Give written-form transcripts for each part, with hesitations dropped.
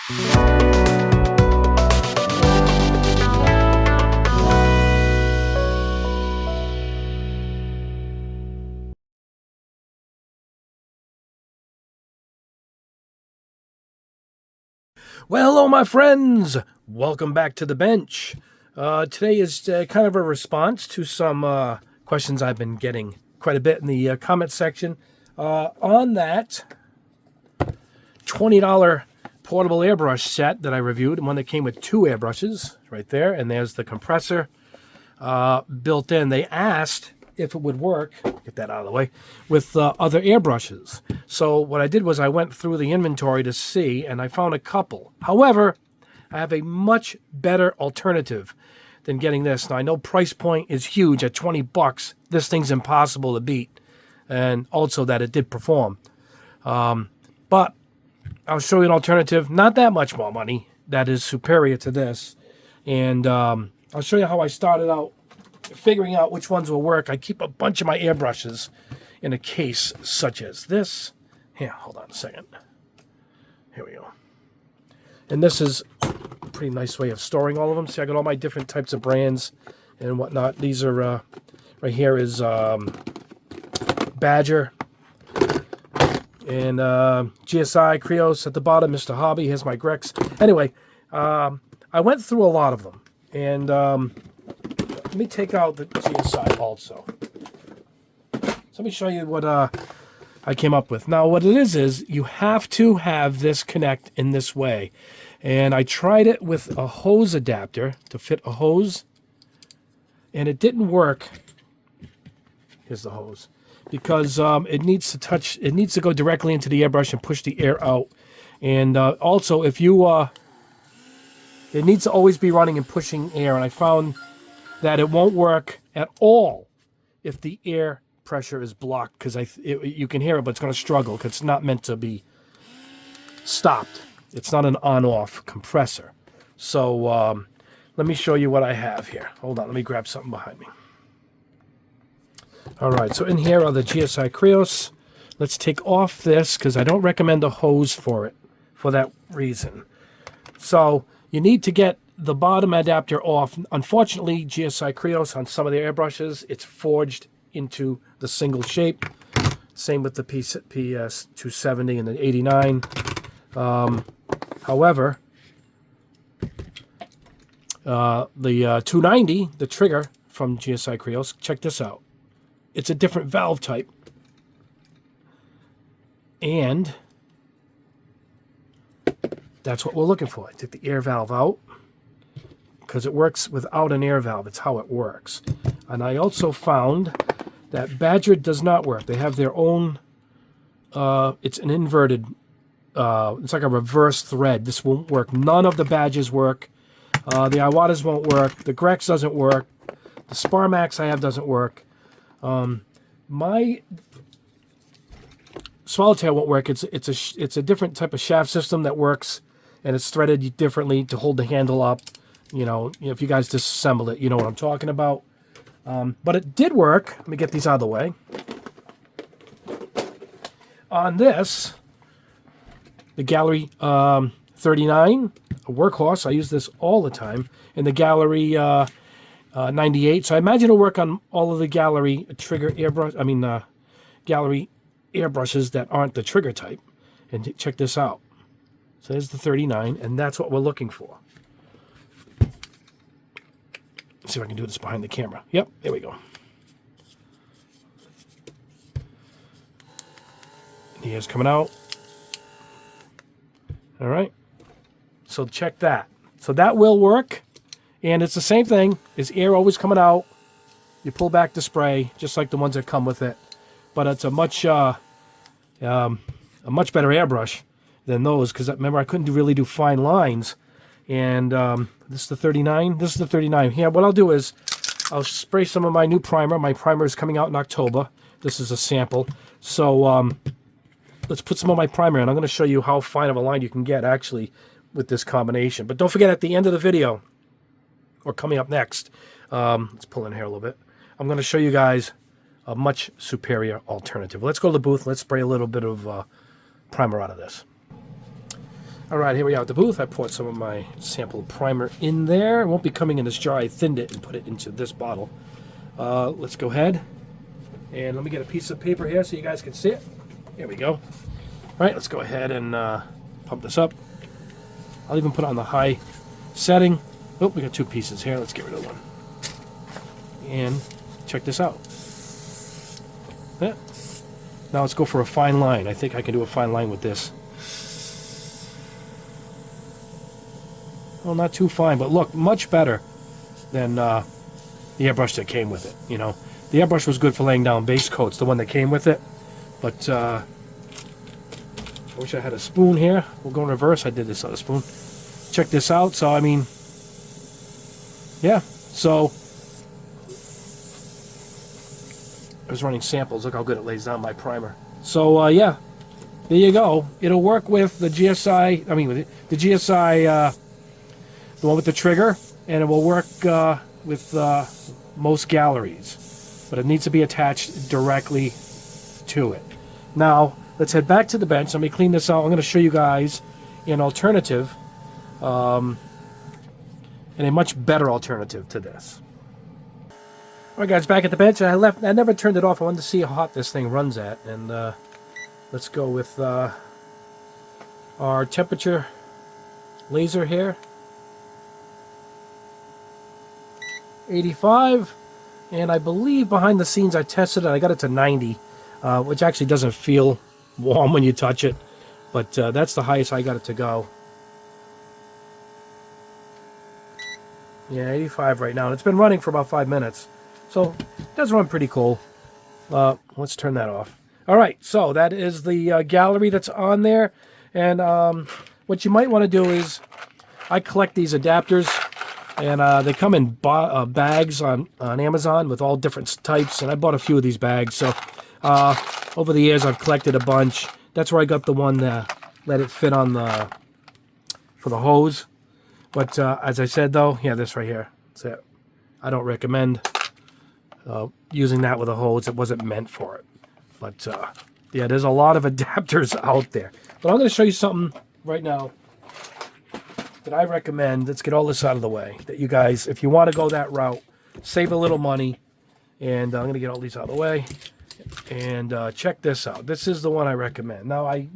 Well, hello, my friends. Welcome back to the bench. Today is kind of a response to some questions I've been getting quite a bit in the comment section on that $20 portable airbrush set that I reviewed, one that came with 2 airbrushes right there, and there's the compressor built in. They asked if it would work, get that out of the way, with other airbrushes. So what I did was I went through the inventory to see, and I found a couple. However, I have a much better alternative than getting this. Now, I know price point is huge at 20 bucks. This thing's impossible to beat, and also that it did perform. But I'll show you an alternative, not that much more money, that is superior to this. And I'll show you how I started out figuring out which ones will work. I keep a bunch of my airbrushes in a case such as this. Here, hold on a second. Here we go. And this is a pretty nice way of storing all of them. See, I got all my different types of brands and whatnot. These are, right here is Badger and GSI, Krios at the bottom, Mr. Hobby. Here's my Grex. Anyway, I went through a lot of them. And let me take out the GSI also. So let me show you what I came up with. Now, what it is you have to have this connect in this way. And I tried it with a hose adapter to fit a hose, and it didn't work. Here's the hose. Because it needs to go directly into the airbrush and push the air out. And also, if you, it needs to always be running and pushing air. And I found that it won't work at all if the air pressure is blocked, because you can hear it, but it's going to struggle because it's not meant to be stopped. It's not an on-off compressor. So let me show you what I have here. Hold on, let me grab something behind me. All right, so in here are the GSI Krios. Let's take off this because I don't recommend a hose for it for that reason. So you need to get the bottom adapter off. Unfortunately, GSI Krios on some of the airbrushes, it's forged into the single shape. Same with the PS 270 and the 89. However, the 290, the trigger from GSI Krios, check this out. It's a different valve type. And that's what we're looking for. I took the air valve out because it works without an air valve. It's how it works. And I also found that Badger does not work. They have their own, it's an inverted, it's like a reverse thread. This won't work. None of the Badgers work. The Iwatas won't work. The Grex doesn't work. The Sparmax I have doesn't work. My Swallowtail won't work. It's a different type of shaft system that works, and it's threaded differently to hold the handle up. You know, if you guys disassemble it, you know what I'm talking about. But it did work. Let me get these out of the way. On this, the Gallery 39, a workhorse. I use this all the time. And the Gallery 98. So I imagine it'll work on all of the Gallery trigger airbrush. Gallery airbrushes that aren't the trigger type. And check this out. So there's the 39, and that's what we're looking for. Let's see if I can do this behind the camera. Yep, there we go. And here's coming out. All right. So check that. So that will work. And it's the same thing. Is air always coming out. You pull back the spray, just like the ones that come with it. But it's a much better airbrush than those, because remember I couldn't really do fine lines. And this is the 39. This is the 39. Here, what I'll do is I'll spray some of my new primer. My primer is coming out in October. This is a sample. So let's put some of my primer in. I'm going to show you how fine of a line you can get actually with this combination. But don't forget, at the end of the video, or coming up next, let's pull in here a little bit, I'm going to show you guys a much superior alternative. Let's go to the booth. Let's spray a little bit of primer out of this. All right, here we are at the booth. I poured some of my sample primer in there. It won't be coming in this jar. I thinned it and put it into this bottle. Let's go ahead and let me get a piece of paper here so you guys can see it. Here we go. All right, let's go ahead and pump this up. I'll even put it on the high setting. Oh, we got two pieces here. Let's get rid of one. And check this out. Yeah. Now let's go for a fine line. I think I can do a fine line with this. Well, not too fine, but look, much better than the airbrush that came with it. You know, the airbrush was good for laying down base coats, the one that came with it. But I wish I had a spoon here. We'll go in reverse. I did this on a spoon. Check this out. So, I mean, yeah. So, I was running samples. Look how good it lays down my primer. So, yeah. There you go. It'll work with the GSI, with the GSI, the one with the trigger, and it will work with most galleries. But it needs to be attached directly to it. Now, let's head back to the bench. Let me clean this out. I'm going to show you guys an alternative, and a much better alternative to this. All right, guys, back at the bench. I never turned it off. I wanted to see how hot this thing runs at, and let's go with our temperature laser here. 85, and I believe behind the scenes I tested it. I got it to 90, which actually doesn't feel warm when you touch it, but that's the highest I got it to go. Yeah, 85 right now. And it's been running for about 5 minutes, so it does run pretty cool. Let's turn that off. All right, so that is the gallery that's on there, and what you might want to do is, I collect these adapters. And they come in bags on Amazon with all different types. And I bought a few of these bags. So over the years, I've collected a bunch. That's where I got the one that let it fit on for the hose. But as I said, though, yeah, this right here. That's it. I don't recommend using that with a hose. It wasn't meant for it. But yeah, there's a lot of adapters out there. But I'm going to show you something right now that I recommend. Let's get all this out of the way. That you guys, if you want to go that route, save a little money. And I'm going to get all these out of the way. And check this out. This is the one I recommend. Now, I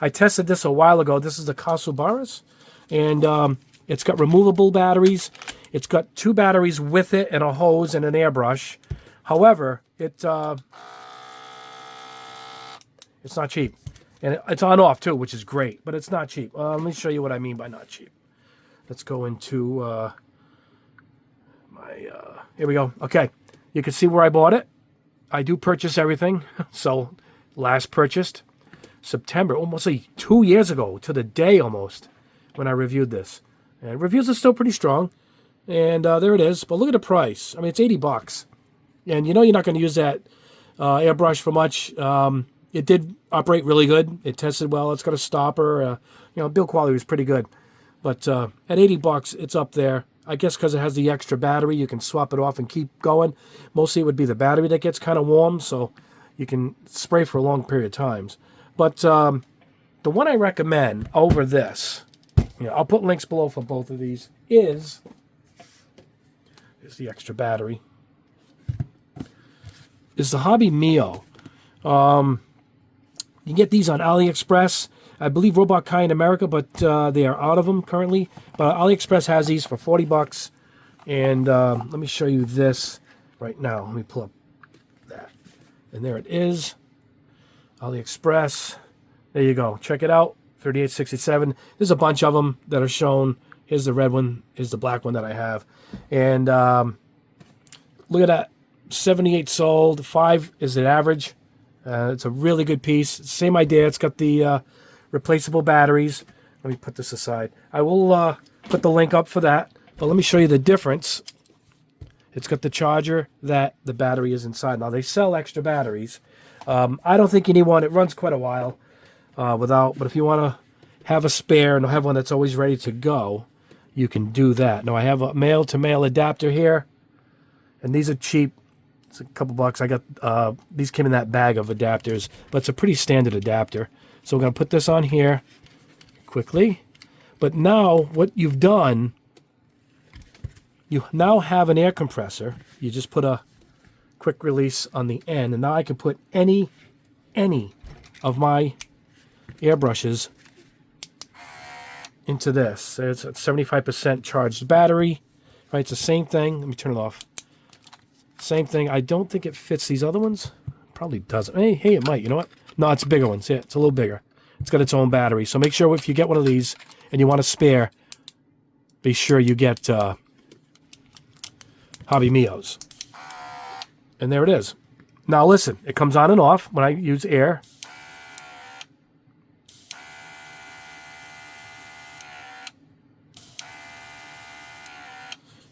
tested this a while ago. This is the Kasubaras. And it's got removable batteries. It's got 2 batteries with it and a hose and an airbrush. However, it's not cheap. And it's on-off, too, which is great. But it's not cheap. Let me show you what I mean by not cheap. Let's go into here we go. Okay. You can see where I bought it. I do purchase everything. So, last purchased September, almost 2 years ago, to the day almost, when I reviewed this. And reviews are still pretty strong. And there it is. But look at the price. I mean, it's $80. And you know you're not going to use that airbrush for much. It did operate really good. It tested well. It's got a stopper. Build quality was pretty good. But at $80, it's up there. I guess because it has the extra battery, you can swap it off and keep going. Mostly it would be the battery that gets kind of warm, so you can spray for a long period of times. But the one I recommend over this, I'll put links below for both of these, is the extra battery, is the Hobby Mio. You can get these on AliExpress. I believe Robot Kai in America, but they are out of them currently. But AliExpress has these for $40. And let me show you this right now. Let me pull up that. And there it is. AliExpress. There you go. Check it out. $38.67. There's a bunch of them that are shown. Here's the red one. Here's the black one that I have. And look at that. 78 sold. 5 is an average. It's a really good piece. Same idea. It's got the replaceable batteries. Let me put this aside. I will put the link up for that. But let me show you the difference. It's got the charger that the battery is inside. Now, they sell extra batteries. I don't think you need one. It runs quite a while without. But if you want to have a spare and have one that's always ready to go, you can do that. Now, I have a male-to-male adapter here. And these are cheap. It's a couple bucks. I got these came in that bag of adapters, but it's a pretty standard adapter. So we're going to put this on here, quickly. But now what you've done, you now have an air compressor. You just put a quick release on the end, and now I can put any of my airbrushes into this. It's a 75% charged battery, right? It's the same thing. Let me turn it off. Same thing. I don't think it fits these other ones. Probably doesn't. Hey, it might. You know what? No, it's bigger ones. Yeah, it's a little bigger. It's got its own battery. So make sure if you get one of these and you want a spare, be sure you get Hobby Mio's. And there it is. Now listen, it comes on and off when I use air.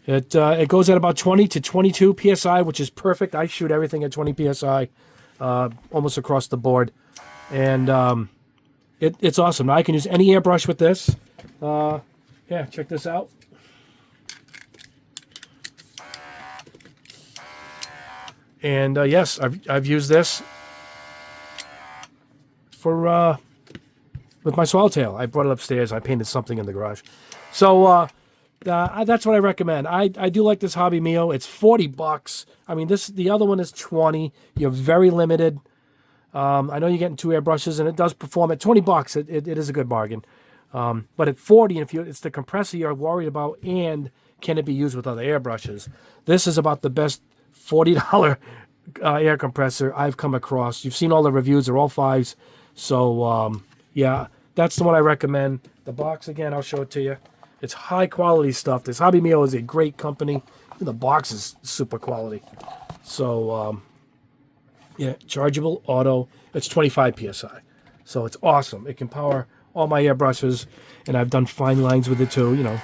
It goes at about 20 to 22 psi, which is perfect. I shoot everything at 20 psi, almost across the board, and it's awesome. Now I can use any airbrush with this. Yeah, check this out. And yes, I've used this for with my swallowtail. I brought it upstairs. I painted something in the garage, so. That's what I recommend. I do like this Hobby Mio. It's $40. I mean, the other one is 20. You're very limited. I know you're getting 2 airbrushes, and it does perform at $20. It is a good bargain. But at 40, if it's the compressor you're worried about, and can it be used with other airbrushes? This is about the best $40 air compressor I've come across. You've seen all the reviews; they're all 5s. So yeah, that's the one I recommend. The box again, I'll show it to you. It's high quality stuff. This Hobby Mio is a great company. The box is super quality. So, yeah, chargeable, auto. It's 25 psi. So it's awesome. It can power all my airbrushes, and I've done fine lines with it too, you know.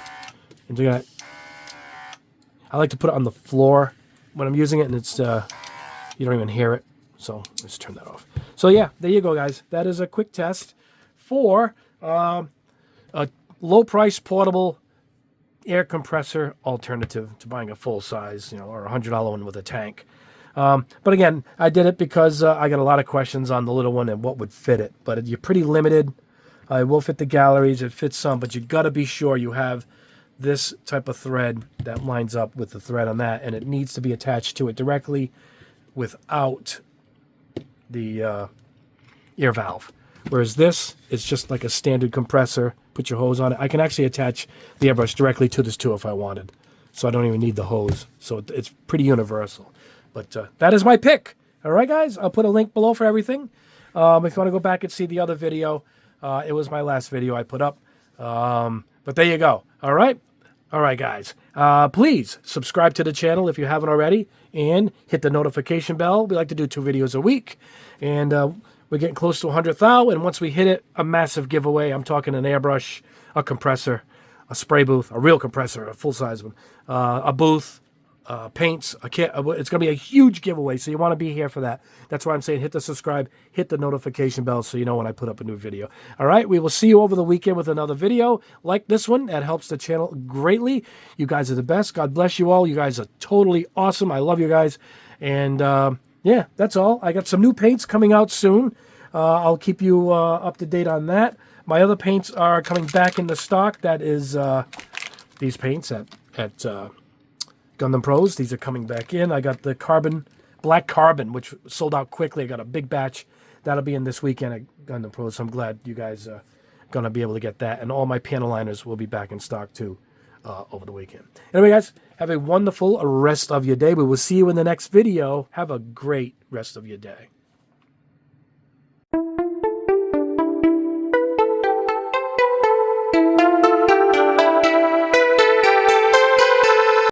And do that. I like to put it on the floor when I'm using it, and it's you don't even hear it. So let's turn that off. So yeah, there you go, guys. That is a quick test for a low-price portable air compressor alternative to buying a full-size, you know, or $100 one with a tank. But again, I did it because I got a lot of questions on the little one and what would fit it. But you're pretty limited. It will fit the galleries. It fits some, but you got to be sure you have this type of thread that lines up with the thread on that, and it needs to be attached to it directly without the ear valve. Whereas this is just like a standard compressor. Put your hose on it. I can actually attach the airbrush directly to this too if I wanted. So I don't even need the hose. So it's pretty universal. But that is my pick. All right, guys? I'll put a link below for everything. If you want to go back and see the other video, it was my last video I put up. But there you go. All right? All right, guys. Please subscribe to the channel if you haven't already. And hit the notification bell. We like to do 2 videos a week. And we're getting close to 100,000, and once we hit it, a massive giveaway. I'm talking an airbrush, a compressor, a spray booth, a real compressor, a full-size one, a booth, paints, a kit. It's going to be a huge giveaway, so you want to be here for that. That's why I'm saying hit the subscribe, hit the notification bell so you know when I put up a new video. All right, we will see you over the weekend with another video like this one. That helps the channel greatly. You guys are the best. God bless you all. You guys are totally awesome. I love you guys. And yeah, that's all. I got some new paints coming out soon. I'll keep you up to date on that. My other paints are coming back into stock. That is these paints at Gundam Pros. These are coming back in. I got the black carbon, which sold out quickly. I got a big batch. That'll be in this weekend at Gundam Pros. So I'm glad you guys are going to be able to get that. And all my panel liners will be back in stock too over the weekend. Anyway, guys, have a wonderful rest of your day. We will see you in the next video. Have a great rest of your day.